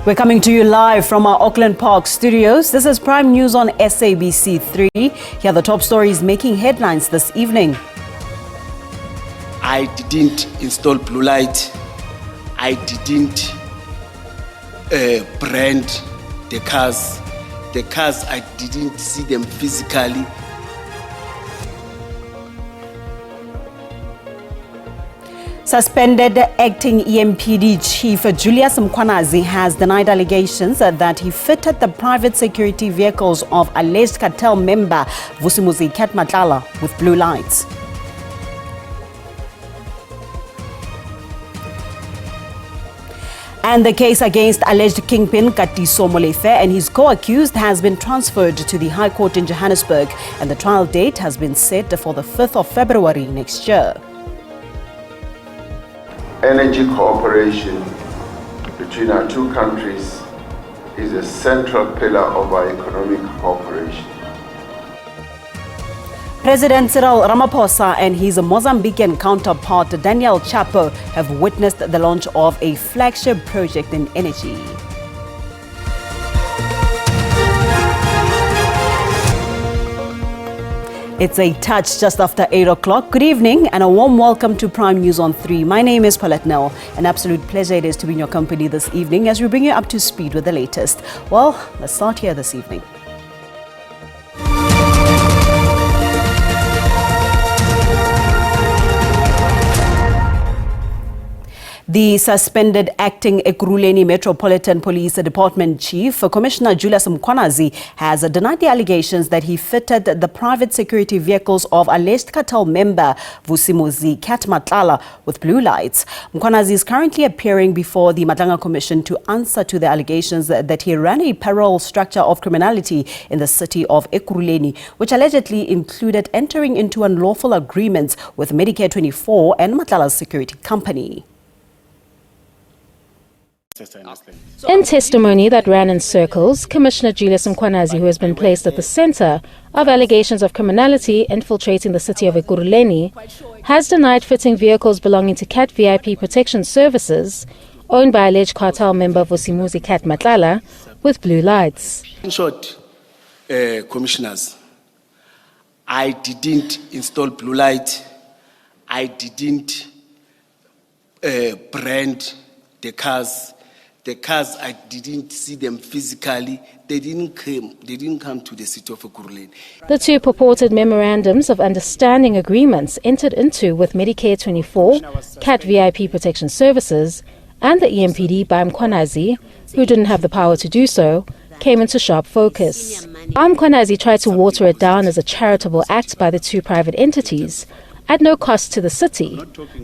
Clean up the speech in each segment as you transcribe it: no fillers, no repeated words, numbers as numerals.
We're coming to you live from our Auckland Park studios. This is Prime News on SABC 3. Here are the top stories making headlines this evening. I didn't install blue light. I didn't brand the cars. The cars, I didn't see them physically. Suspended acting EMPD chief Julius Mkhwanazi has denied allegations that he fitted the private security vehicles of alleged cartel member Vusimuzi Matlala with blue lights. And the case against alleged kingpin Senzo Meyiwa and his co-accused has been transferred to the High Court in Johannesburg, and the trial date has been set for the 5th of February next year. Energy cooperation between our two countries is a central pillar of our economic cooperation. President Cyril Ramaphosa and his Mozambican counterpart Daniel Chapo have witnessed the launch of a flagship project in energy. It's a touch just after 8 o'clock. Good evening and a warm welcome to Prime News on 3. My name is Paulette Nell. An absolute pleasure it is to be in your company this evening as we bring you up to speed with the latest. Well, let's start here this evening. The suspended acting Ekurhuleni Metropolitan Police Department Chief, Commissioner Julius Mkhwanazi, has denied the allegations that he fitted the private security vehicles of alleged cartel member Vusimuzi Matlala with blue lights. Mkhwanazi is currently appearing before the Matlanga Commission to answer to the allegations that he ran a parallel structure of criminality in the city of Ekurhuleni, which allegedly included entering into unlawful agreements with Medicare 24 and Matlala's security company. In testimony that ran in circles, Commissioner Julius Mkhwanazi, who has been placed at the center of allegations of criminality infiltrating the city of Ekurhuleni, has denied fitting vehicles belonging to CAT VIP Protection Services, owned by alleged cartel member Vusimuzi Matlala, with blue lights. In short, commissioners, I didn't install blue light. I didn't brand the cars. The cars, I didn't see them physically. They didn't come to the city of Ekurhuleni. The two purported memorandums of understanding agreements entered into with Medicare 24, CAT VIP Protection Services, and the EMPD by Mkhwanazi, who didn't have the power to do so, came into sharp focus. Mkhwanazi tried to water it down as a charitable act by the two private entities, at no cost to the city,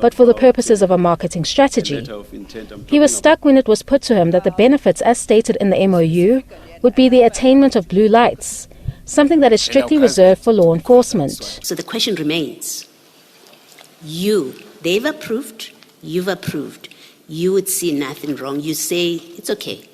but for the purposes of a marketing strategy. He was stuck when it was put to him that the benefits, as stated in the MOU, would be the attainment of blue lights, something that is strictly reserved for law enforcement. So the question remains, they've approved, you've approved, you would see nothing wrong. You say it's okay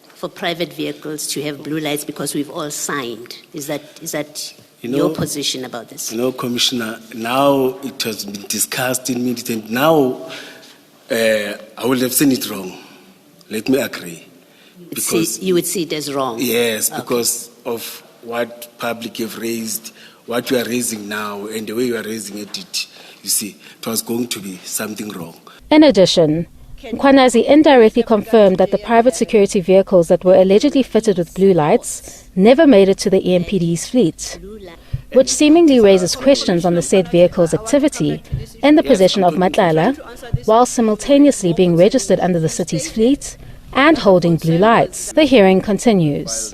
for private vehicles to have blue lights because we've all signed. Is that your position about this? Commissioner, now it has been discussed in meetings, and now I would have seen it wrong. Let me agree. You would see it as wrong? Yes, okay. Because of what public have raised, what you are raising now, and the way you are raising it, you see, it was going to be something wrong. In addition, Mkhwanazi indirectly confirmed that the private security vehicles that were allegedly fitted with blue lights never made it to the EMPD's fleet, which seemingly raises questions on the said vehicle's activity in the possession of Matlala, while simultaneously being registered under the city's fleet and holding blue lights. The hearing continues.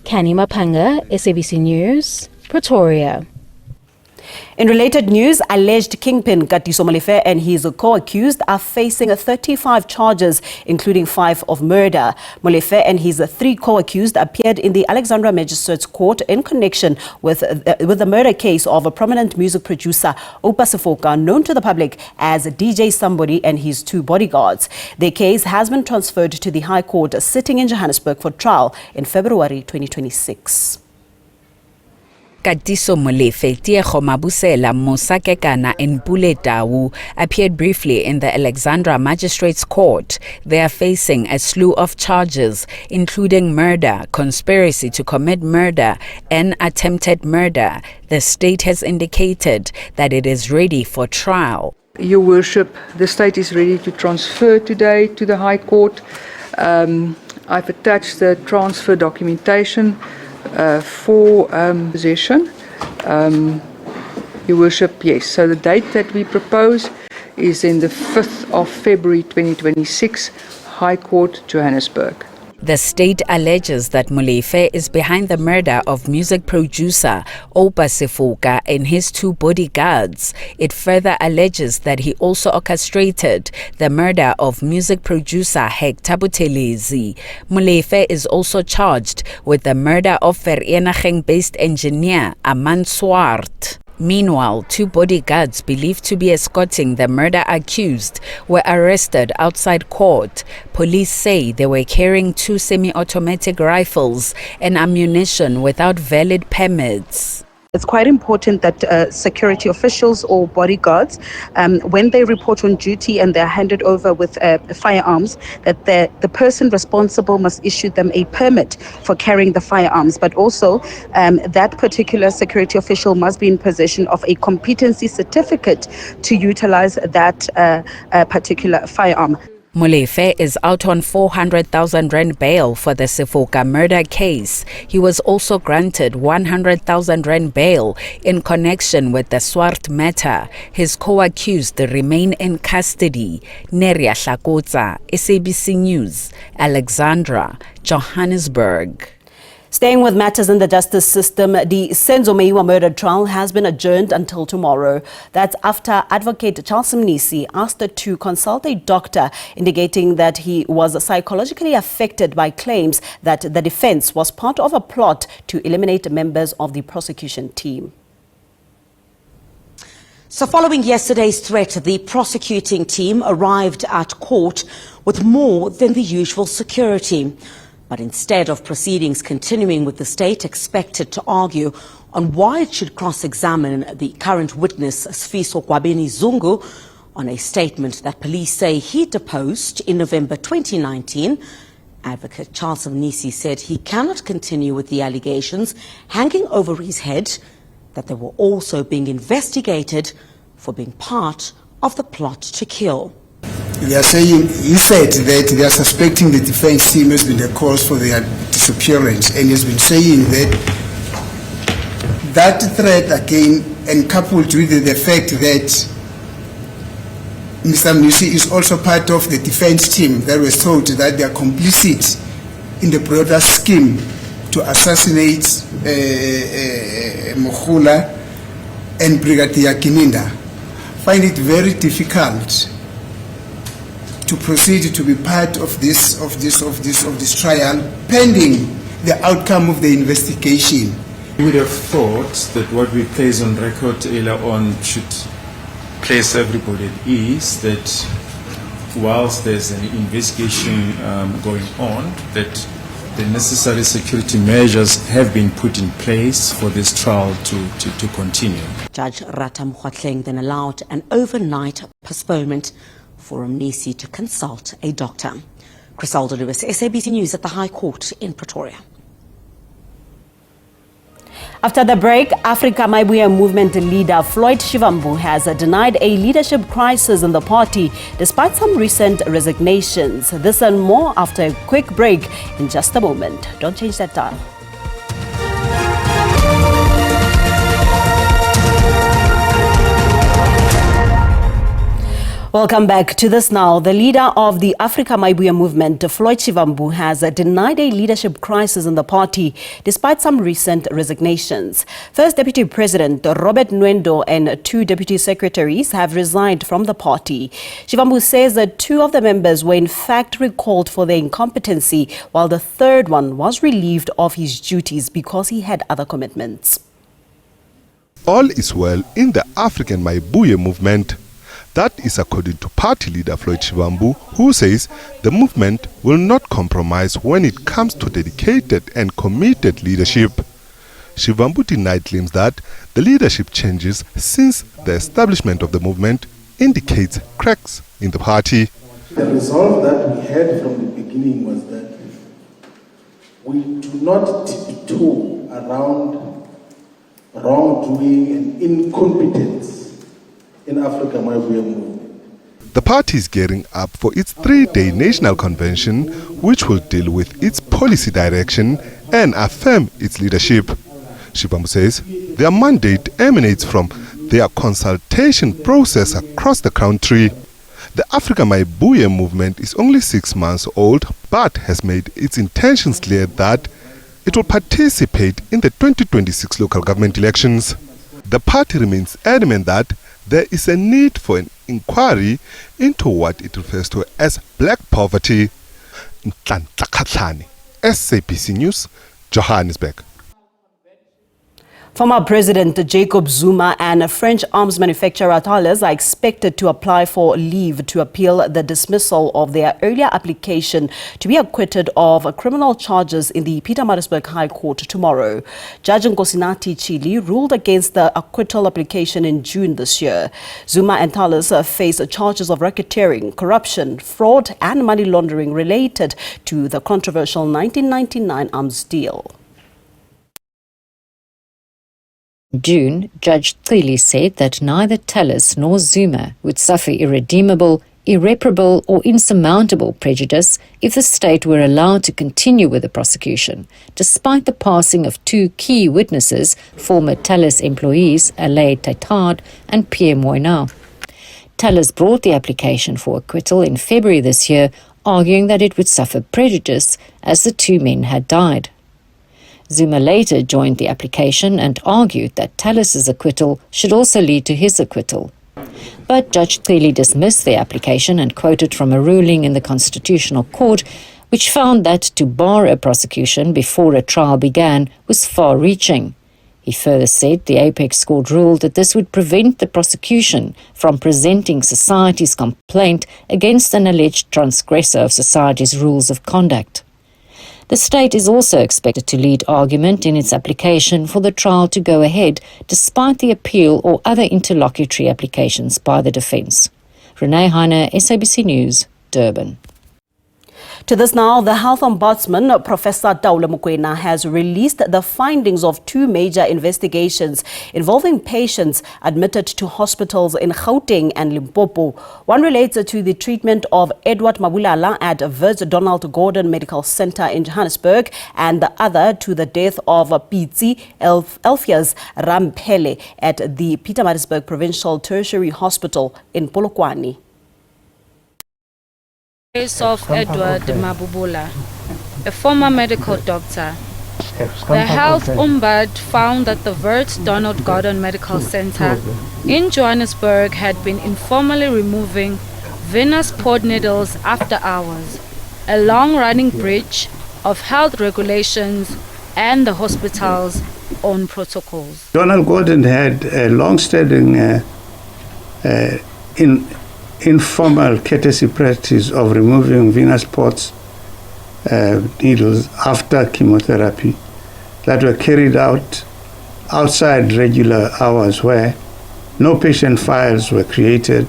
Kani Mapanga, SABC News, Pretoria. In related news, alleged kingpin Senzo Meyiwa and his co-accused are facing 35 charges, including 5 of murder. Meyiwa and his 3 co-accused appeared in the Alexandra Magistrates Court in connection with the murder case of a prominent music producer, Oupa Sefoka, known to the public as DJ Somebody, and his 2 bodyguards. Their case has been transferred to the High Court sitting in Johannesburg for trial in February 2026. Katiso Molefe, Tiego Mabusela, Mosakekana, and Pule Tau appeared briefly in the Alexandra Magistrates Court. They are facing a slew of charges, including murder, conspiracy to commit murder, and attempted murder. The state has indicated that it is ready for trial. Your Worship, the state is ready to transfer today to the High Court. I've attached the transfer documentation for possession. Your Worship, yes. So the date that we propose is in the 5th of February 2026, High Court, Johannesburg. The state alleges that Molefe is behind the murder of music producer Oupa Sefoka and his 2 bodyguards. It further alleges that he also orchestrated the murder of music producer Hector Buthelezi. Molefe is also charged with the murder of Vereeniging-based engineer Aman Swart. Meanwhile, 2 bodyguards believed to be escorting the murder accused were arrested outside court. Police say they were carrying 2 semi-automatic rifles and ammunition without valid permits. It's quite important that security officials or bodyguards, when they report on duty and they're handed over with firearms, that the person responsible must issue them a permit for carrying the firearms. But also, that particular security official must be in possession of a competency certificate to utilize that particular firearm. Molefe is out on 400,000 rand bail for the Sefoka murder case. He was also granted 100,000 rand bail in connection with the Swart matter. His co-accused remain in custody. Neria Hlakotza, SABC News, Alexandra, Johannesburg. Staying with matters in the justice system, the Senzo Meyiwa murder trial has been adjourned until tomorrow. That's after Advocate Charles Mnisi asked to consult a doctor, indicating that he was psychologically affected by claims that the defense was part of a plot to eliminate members of the prosecution team. So following yesterday's threat, the prosecuting team arrived at court with more than the usual security. But instead of proceedings continuing with the state expected to argue on why it should cross-examine the current witness, Sfiso Kwabeni Zungu, on a statement that police say he deposed in November 2019, Advocate Charles Mnisi said he cannot continue with the allegations hanging over his head that they were also being investigated for being part of the plot to kill. They are saying, he said that they are suspecting the defense team has been the cause for their disappearance, and has been saying that threat again, and coupled with the fact that Mr. Mnisi is also part of the defense team that was told that they are complicit in the broader scheme to assassinate Mokhula and Brigadier Kininda, find it very difficult to proceed to be part of this trial, pending the outcome of the investigation. We would have thought that what we place on record earlier on should place everybody at ease, that whilst there's an investigation going on, that the necessary security measures have been put in place for this trial to continue. Judge Ratam Khwatleng then allowed an overnight postponement for Mnisi to consult a doctor. Crisaldo Lewis, SABC News at the High Court in Pretoria. After the break, Afrika Mayibuye movement leader Floyd Shivambu has denied a leadership crisis in the party despite some recent resignations. This and more after a quick break in just a moment. Don't change that dial. Welcome back to this now. The leader of the Afrika Mayibuye movement, Floyd Shivambu, has denied a leadership crisis in the party despite some recent resignations. First Deputy President Robert Nwendo and 2 deputy secretaries have resigned from the party. Shivambu says that 2 of the members were in fact recalled for their incompetency, while the third one was relieved of his duties because he had other commitments. All is well in the African Mayibuye movement. That is according to party leader Floyd Shivambu, who says the movement will not compromise when it comes to dedicated and committed leadership. Shivambu denied claims that the leadership changes since the establishment of the movement indicates cracks in the party. The resolve that we had from the beginning was that we do not tiptoe around wrongdoing and incompetence in Afrika Mayibuye movement. The party is gearing up for its 3-day national convention, which will deal with its policy direction and affirm its leadership. Shivambu says their mandate emanates from their consultation process across the country. The Afrika Mayibuye movement is only 6 months old, but has made its intentions clear that it will participate in the 2026 local government elections. The party remains adamant that there is a need for an inquiry into what it refers to as black poverty. SABC News, Johannesburg. Former President Jacob Zuma and French arms manufacturer Thales are expected to apply for leave to appeal the dismissal of their earlier application to be acquitted of criminal charges in the Pietermaritzburg High Court tomorrow. Judge Nkosinati Chili ruled against the acquittal application in June this year. Zuma and Thales face charges of racketeering, corruption, fraud and money laundering related to the controversial 1999 arms deal. June, Judge Cili said that neither Thales nor Zuma would suffer irredeemable, irreparable or insurmountable prejudice if the state were allowed to continue with the prosecution, despite the passing of 2 key witnesses, former Thales employees Alain Taitard and Pierre Moynard. Thales brought the application for acquittal in February this year, arguing that it would suffer prejudice as the 2 men had died. Zuma later joined the application and argued that Thales's acquittal should also lead to his acquittal. But Judge Cili dismissed the application and quoted from a ruling in the Constitutional Court which found that to bar a prosecution before a trial began was far-reaching. He further said the Apex Court ruled that this would prevent the prosecution from presenting society's complaint against an alleged transgressor of society's rules of conduct. The state is also expected to lead argument in its application for the trial to go ahead, despite the appeal or other interlocutory applications by the defence. Renee Heine, SABC News, Durban. To this now, the Health Ombudsman, Professor Taula Mokoena, has released the findings of 2 major investigations involving patients admitted to hospitals in Gauteng and Limpopo. One relates to the treatment of Edward Mabulala at Wits Donald Gordon Medical Center in Johannesburg, and the other to the death of Pitsi Elfias Ramphele at the Pietermaritzburg Provincial Tertiary Hospital in Polokwane. Case of Edward Mabulala, a former medical doctor. The Health Ombud found that the Wits Donald Gordon Medical Center in Johannesburg had been informally removing venous port needles after hours, a long-running breach of health regulations and the hospital's own protocols. Donald Gordon had a long-standing informal courtesy practice of removing venous ports needles after chemotherapy that were carried out outside regular hours, where no patient files were created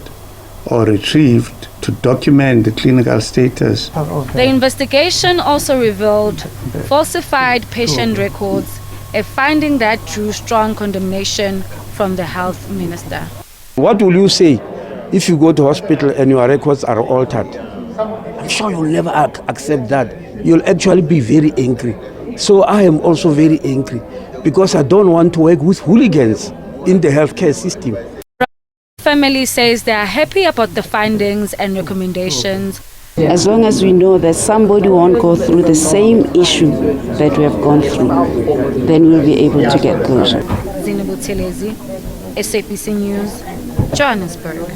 or retrieved to document the clinical status. The investigation also revealed falsified patient records, a finding that drew strong condemnation from the health minister. What will you say if you go to hospital and your records are altered? I'm sure you'll never accept that. You'll actually be very angry. So I am also very angry because I don't want to work with hooligans in the healthcare system. Family says they are happy about the findings and recommendations. As long as we know that somebody won't go through the same issue that we have gone through, then we'll be able to get closure. Zinabu Telezi, SABC News, Johannesburg.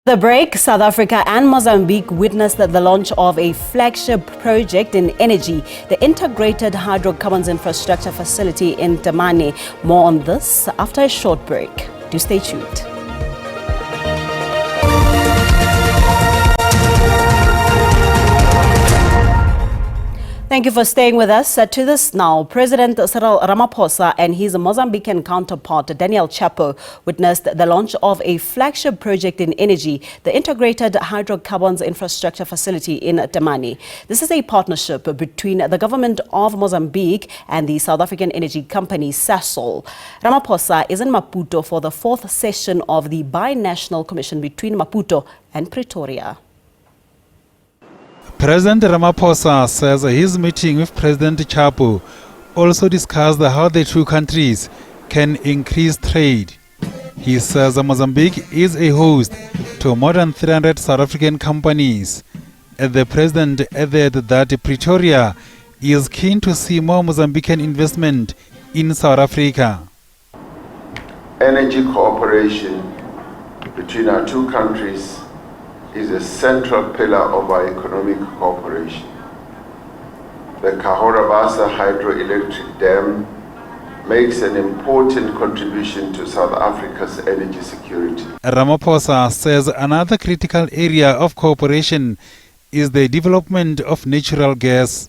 The break, South Africa and Mozambique witnessed the launch of a flagship project in energy, the Integrated Hydrocarbons Infrastructure Facility in Temane. More on this after a short break. Do stay tuned. Thank you for staying with us. To this now, President Cyril Ramaphosa and his Mozambican counterpart Daniel Chapo witnessed the launch of a flagship project in energy, the Integrated Hydrocarbons Infrastructure Facility in Temani. This is a partnership between the government of Mozambique and the South African energy company Sasol. Ramaphosa is in Maputo for the 4th session of the Binational Commission between Maputo and Pretoria. President Ramaphosa says his meeting with President Chapo also discussed how the two countries can increase trade. He says Mozambique is a host to more than 300 South African companies. The president added that Pretoria is keen to see more Mozambican investment in South Africa. Energy cooperation between our two countries is a central pillar of our economic cooperation. The Kahorabasa hydroelectric dam makes an important contribution to South Africa's energy security. Ramaphosa says another critical area of cooperation is the development of natural gas.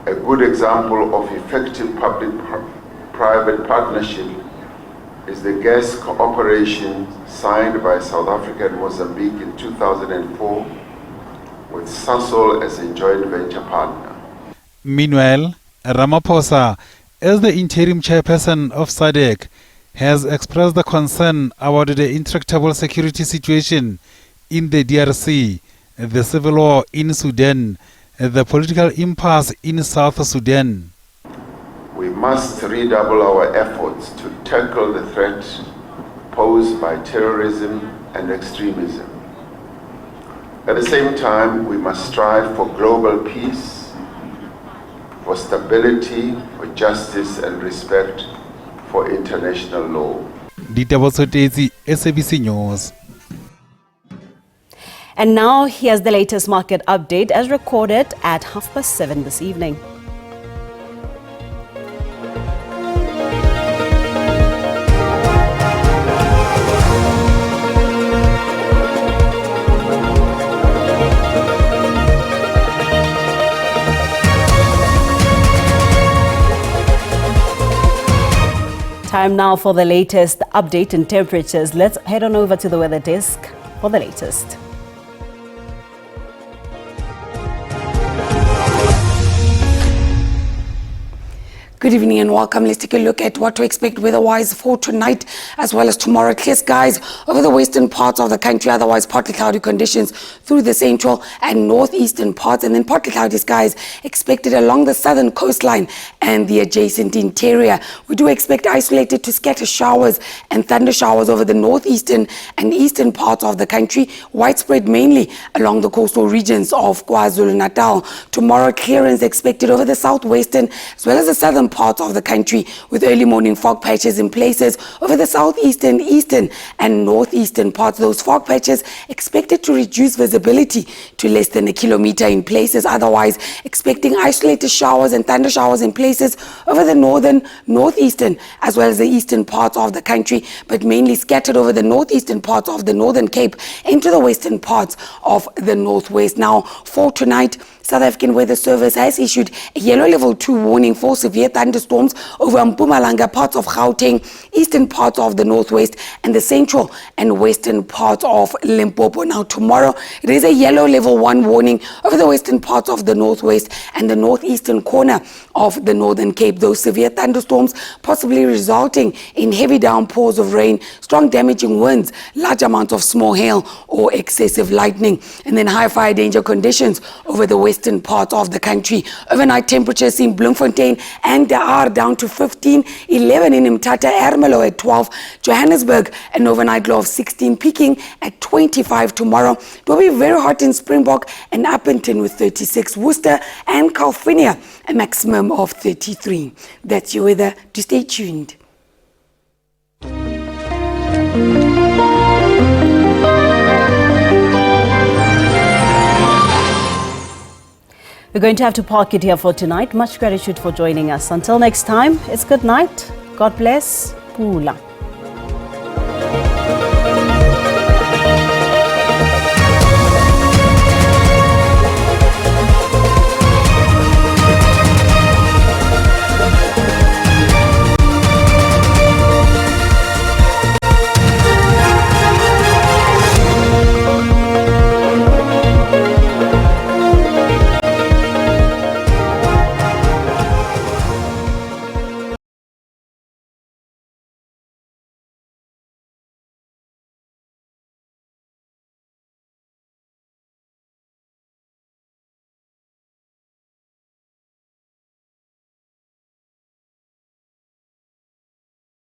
A good example of effective public-private partnership is the gas cooperation signed by South Africa and Mozambique in 2004 with Sasol as a joint venture partner. Meanwhile, Ramaphosa, as the interim chairperson of SADC, has expressed the concern about the intractable security situation in the DRC, the civil war in Sudan, the political impasse in South Sudan. We must redouble our efforts to tackle the threat posed by terrorism and extremism. At the same time, we must strive for global peace, for stability, for justice and respect for international law. SABC News. And now here's the latest market update as recorded at 7:30 this evening. Time now for the latest update in temperatures. Let's head on over to the weather desk for the latest. Good evening and welcome. Let's take a look at what to expect weather-wise for tonight as well as tomorrow. Clear skies over the western parts of the country, otherwise partly cloudy conditions through the central and northeastern parts, and then partly cloudy skies expected along the southern coastline and the adjacent interior. We do expect isolated to scatter showers and thunder showers over the northeastern and eastern parts of the country, widespread mainly along the coastal regions of KwaZulu-Natal. Tomorrow, clearance expected over the southwestern as well as the southern parts of the country, with early morning fog patches in places over the southeastern, eastern and northeastern parts. Those fog patches expected to reduce visibility to less than a kilometer in places. Otherwise, expecting isolated showers and thunder showers in places over the northern, northeastern as well as the eastern parts of the country, but mainly scattered over the northeastern parts of the Northern Cape into the western parts of the northwest. Now, for tonight, South African Weather Service has issued a yellow level 2 warning for severe thunderstorms over Mpumalanga, parts of Gauteng, eastern parts of the northwest and the central and western parts of Limpopo. Now tomorrow, it is a yellow level 1 warning over the western parts of the northwest and the northeastern corner of the Northern Cape. Those severe thunderstorms possibly resulting in heavy downpours of rain, strong damaging winds, large amounts of small hail or excessive lightning, and then high fire danger conditions over the western parts of the country. Overnight temperatures in Bloemfontein and Daar down to 15, 11 in Mthatha, Ermelo at 12, Johannesburg an overnight low of 16, peaking at 25 tomorrow. It will be very hot in Springbok and Upington with 36, Worcester and Calvinia a maximum of 33. That's your weather. To stay tuned. We're going to have to park it here for tonight. Much gratitude for joining us. Until next time, it's good night. God bless. Pula.